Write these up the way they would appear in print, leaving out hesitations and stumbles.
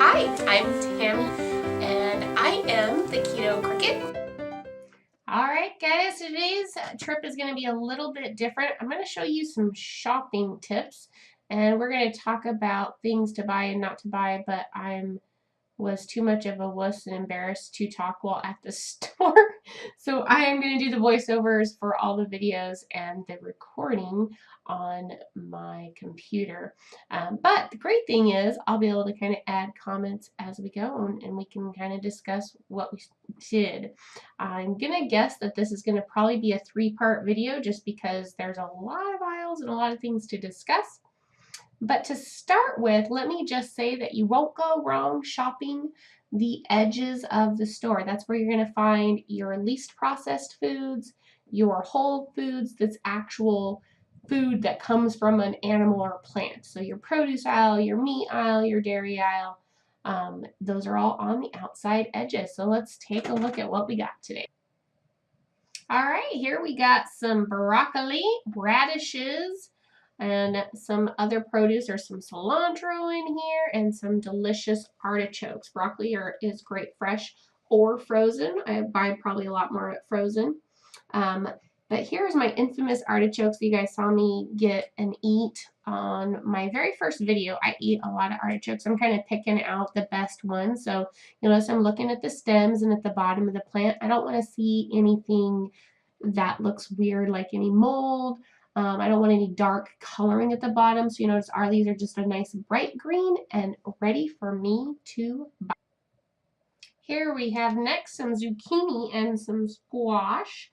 Hi, I'm Tammy, and I am the KetoCricket. Alright guys, today's trip is going to be a little bit different. I'm going to show you some shopping tips, and we're going to talk about things to buy and not to buy, but was too much of a wuss and embarrassed to talk while at the store. So I am going to do the voiceovers for all the videos and the recording on my computer. But the great thing is I'll be able to kind of add comments as we go, and we can kind of discuss what we did. I'm going to guess that this is going to probably be a 3-part video just because there's a lot of aisles and a lot of things to discuss. But to start with, let me just say that you won't go wrong shopping the edges of the store. That's where you're going to find your least processed foods, your whole foods, that's actual food that comes from an animal or plant. So your produce aisle, your meat aisle, your dairy aisle, those are all on the outside edges. So let's take a look at what we got today. All right, here we got some broccoli, radishes, and some other produce. There's some cilantro in here and some delicious artichokes. Broccoli is great fresh or frozen. I buy probably a lot more frozen. But here's my infamous artichokes that you guys saw me get and eat on my very first video. I eat a lot of artichokes. I'm kind of picking out the best ones. So you'll notice I'm looking at the stems and at the bottom of the plant. I don't want to see anything that looks weird, like any mold. I don't want any dark coloring at the bottom. So you notice these are just a nice bright green and ready for me to buy. Here we have next some zucchini and some squash.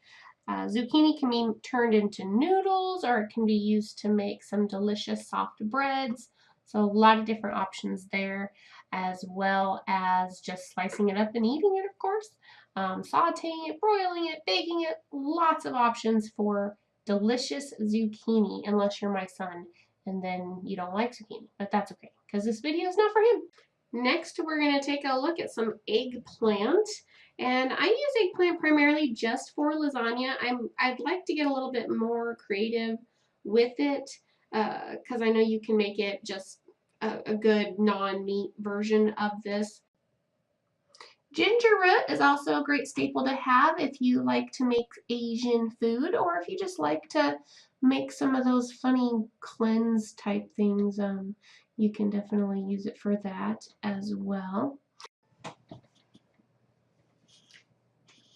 Zucchini can be turned into noodles, or it can be used to make some delicious soft breads. So a lot of different options there, as well as just slicing it up and eating it, of course. Sauteing it, broiling it, baking it, lots of options for delicious zucchini, unless you're my son and then you don't like zucchini, but that's okay because this video is not for him. Next, we're going to take a look at some eggplant, and I use eggplant primarily just for lasagna. I'd like to get a little bit more creative with it because I know you can make it just a good non-meat version of this. Ginger root is also a great staple to have if you like to make Asian food, or if you just like to make some of those funny cleanse type things. You can definitely use it for that as well.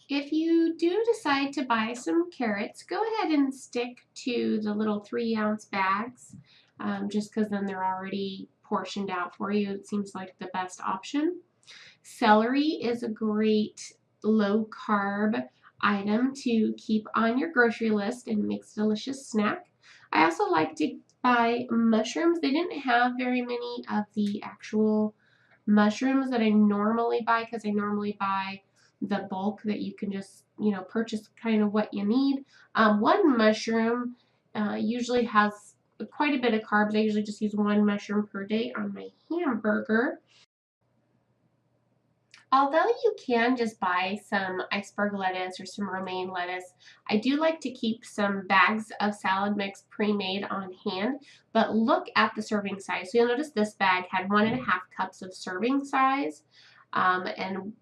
If you do decide to buy some carrots, go ahead and stick to the little 3-ounce bags, just because then they're already portioned out for you. It seems like the best option. Celery is a great low-carb item to keep on your grocery list and makes a delicious snack. I also like to buy mushrooms. They didn't have very many of the actual mushrooms that I normally buy because I normally buy the bulk that you can just, purchase kind of what you need. One mushroom usually has quite a bit of carbs. I usually just use 1 mushroom per day on my hamburger. Although you can just buy some iceberg lettuce or some romaine lettuce, I do like to keep some bags of salad mix pre-made on hand, but look at the serving size. So you'll notice this bag had 1.5 cups of serving size, and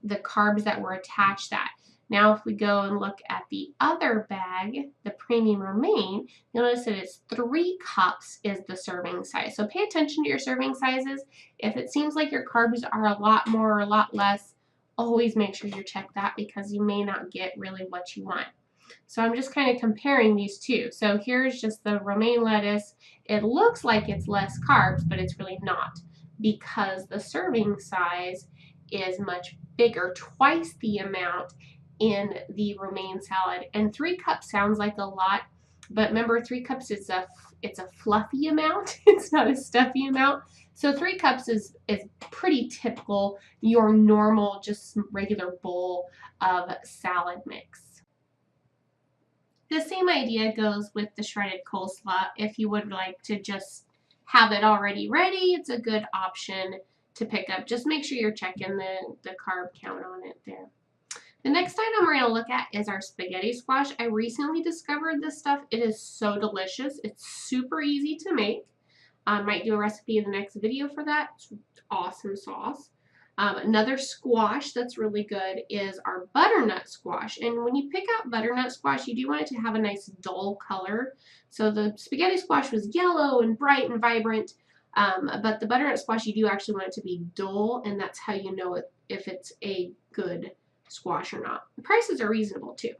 the carbs that were attached that. Now if we go and look at the other bag, the premium romaine, you'll notice that it's 3 cups is the serving size. So pay attention to your serving sizes. If it seems like your carbs are a lot more or a lot less, always make sure you check that because you may not get really what you want. So I'm just kind of comparing these two. So here's just the romaine lettuce. It looks like it's less carbs, but it's really not because the serving size is much bigger, twice the amount in the romaine salad. And 3 cups sounds like a lot, but remember 3 cups is it's a fluffy amount. It's not a stuffy amount. So 3 cups is pretty typical, your normal, just regular bowl of salad mix. The same idea goes with the shredded coleslaw. If you would like to just have it already ready, it's a good option to pick up. Just make sure you're checking the carb count on it there. The next item we're going to look at is our spaghetti squash. I recently discovered this stuff. It is so delicious. It's super easy to make. I might do a recipe in the next video for that. It's awesome sauce. Another squash that's really good is our butternut squash. And when you pick out butternut squash, you do want it to have a nice dull color. So the spaghetti squash was yellow and bright and vibrant, but the butternut squash, you do actually want it to be dull, and that's how you know if it's a good squash or not. The prices are reasonable too.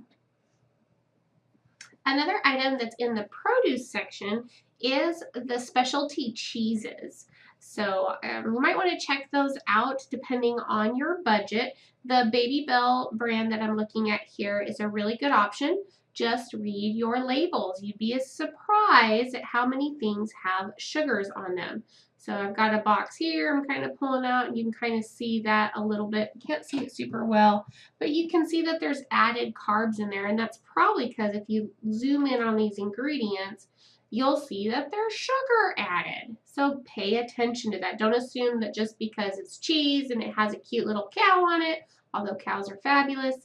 Another item that's in the produce section is the specialty cheeses. So you might want to check those out depending on your budget. The Baby Bell brand that I'm looking at here is a really good option. Just read your labels. You'd be surprised at how many things have sugars on them. So I've got a box here I'm kind of pulling out, and you can kind of see that a little bit. You can't see it super well, but you can see that there's added carbs in there, and that's probably because if you zoom in on these ingredients, you'll see that there's sugar added. So pay attention to that. Don't assume that just because it's cheese and it has a cute little cow on it, although cows are fabulous,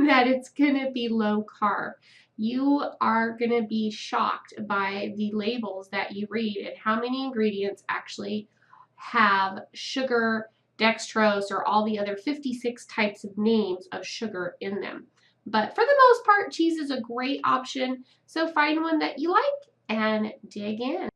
that it's going to be low carb. You are going to be shocked by the labels that you read and how many ingredients actually have sugar, dextrose, or all the other 56 types of names of sugar in them. But for the most part, cheese is a great option, so find one that you like and dig in.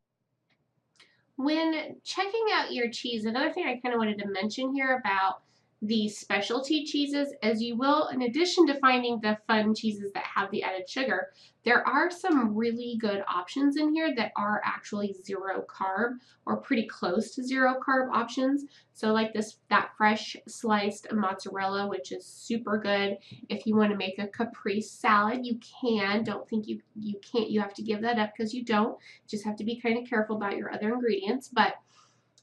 When checking out your cheese, another thing I kind of wanted to mention here about these specialty cheeses, as you will, in addition to finding the fun cheeses that have the added sugar, there are some really good options in here that are actually zero carb or pretty close to zero carb options. So like that fresh sliced mozzarella, which is super good. If you want to make a caprese salad, you can. Don't think you can't. You have to give that up because you don't. Just have to be kind of careful about your other ingredients. But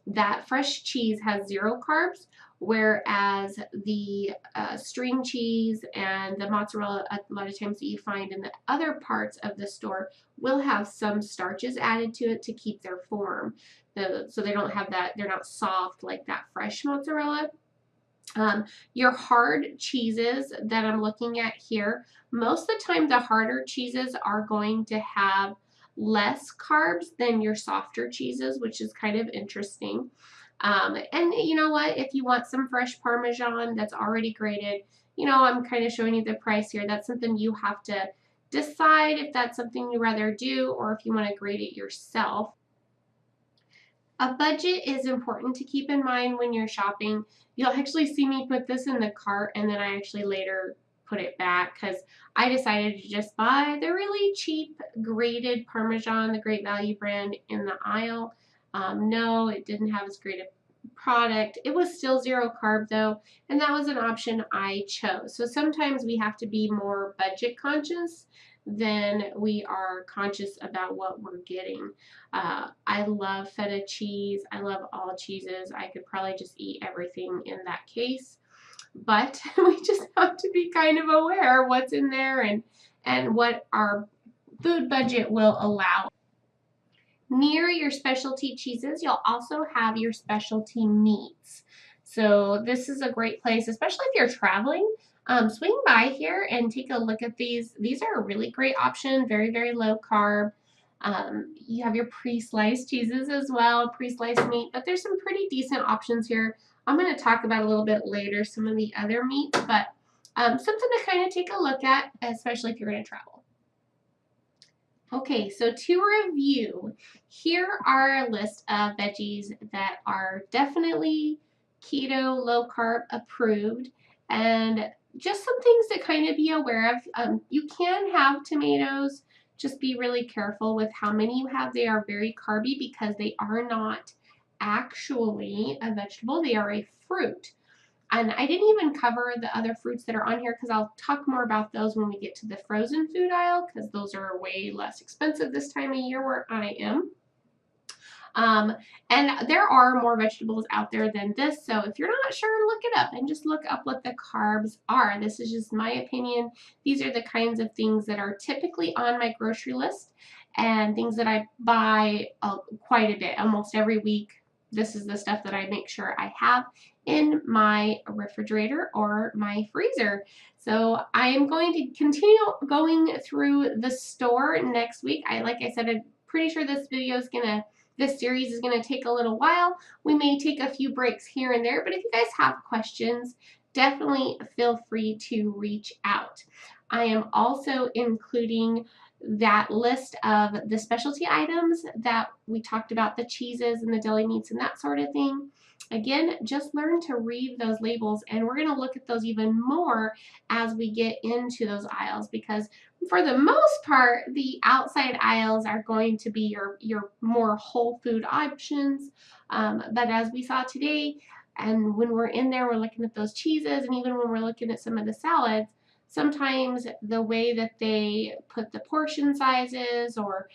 that fresh cheese has zero carbs, whereas the string cheese and the mozzarella, a lot of times that you find in the other parts of the store, will have some starches added to it to keep their form. So they don't have that, they're not soft like that fresh mozzarella. Your hard cheeses that I'm looking at here, most of the time the harder cheeses are going to have less carbs than your softer cheeses, which is kind of interesting. And you know what, if you want some fresh Parmesan that's already grated, you know, I'm kind of showing you the price here. That's something you have to decide if that's something you'd rather do or if you want to grate it yourself. A budget is important to keep in mind when you're shopping. You'll actually see me put this in the cart, and then I actually later put it back because I decided to just buy the really cheap grated Parmesan, the Great Value brand, in the aisle. No, it didn't have as great a product. It was still zero carb though, and that was an option I chose. So sometimes we have to be more budget conscious than we are conscious about what we're getting. I love feta cheese. I love all cheeses. I could probably just eat everything in that case. But we just have to be kind of aware what's in there and what our food budget will allow. Near your specialty cheeses, you'll also have your specialty meats. So this is a great place, especially if you're traveling. Swing by here and take a look at these. These are a really great option, very, very low carb. You have your pre-sliced cheeses as well, pre-sliced meat, but there's some pretty decent options here. I'm going to talk about a little bit later some of the other meats, but something to kind of take a look at, especially if you're going to travel. Okay, so to review, here are a list of veggies that are definitely keto, low carb approved, and just some things to kind of be aware of. You can have tomatoes, just be really careful with how many you have. They are very carby because they are not actually a vegetable, they are a fruit. And I didn't even cover the other fruits that are on here because I'll talk more about those when we get to the frozen food aisle because those are way less expensive this time of year where I am. And there are more vegetables out there than this, so if you're not sure, look it up and just look up what the carbs are. This is just my opinion. These are the kinds of things that are typically on my grocery list and things that I buy quite a bit, almost every week. This is the stuff that I make sure I have in my refrigerator or my freezer. So I am going to continue going through the store next week. Like I said, I'm pretty sure this This series is going to take a little while. We may take a few breaks here and there, but if you guys have questions, definitely feel free to reach out. I am also including that list of the specialty items that we talked about, the cheeses and the deli meats and that sort of thing. Again, just learn to read those labels, and we're going to look at those even more as we get into those aisles, because for the most part, the outside aisles are going to be your more whole food options. But as we saw today, and when we're in there, we're looking at those cheeses, and even when we're looking at some of the salads, sometimes the way that they put the portion sizes or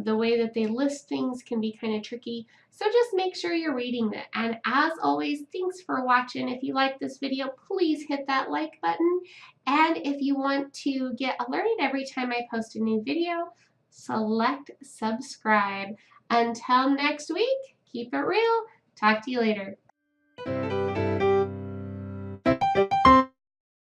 the way that they list things can be kind of tricky. So just make sure you're reading it. And as always, thanks for watching. If you like this video, please hit that like button. And if you want to get alerted every time I post a new video, select subscribe. Until next week, keep it real. Talk to you later.